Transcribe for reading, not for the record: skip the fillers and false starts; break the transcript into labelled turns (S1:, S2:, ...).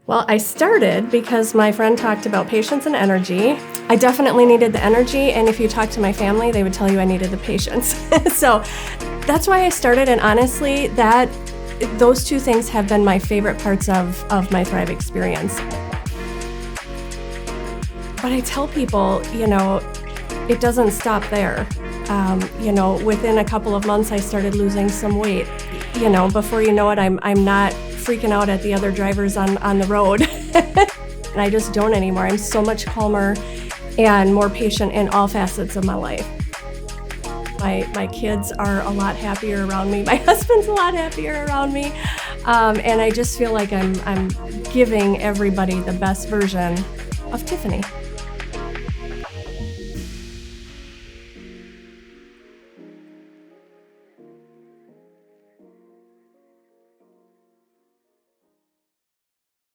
S1: Well, I started because my friend talked about patience and energy. I definitely needed the energy, and if you talk to my family, they would tell you I needed the patience. So that's why I started, and honestly, those two things have been my favorite parts of my Thrive experience. But I tell people, it doesn't stop there. Within a couple of months, I started losing some weight. Before you know it, I'm not freaking out at the other drivers on the road. And I just don't anymore. I'm so much calmer and more patient in all facets of my life. My kids are a lot happier around me. My husband's a lot happier around me. And I just feel like I'm giving everybody the best version of Tiffanie.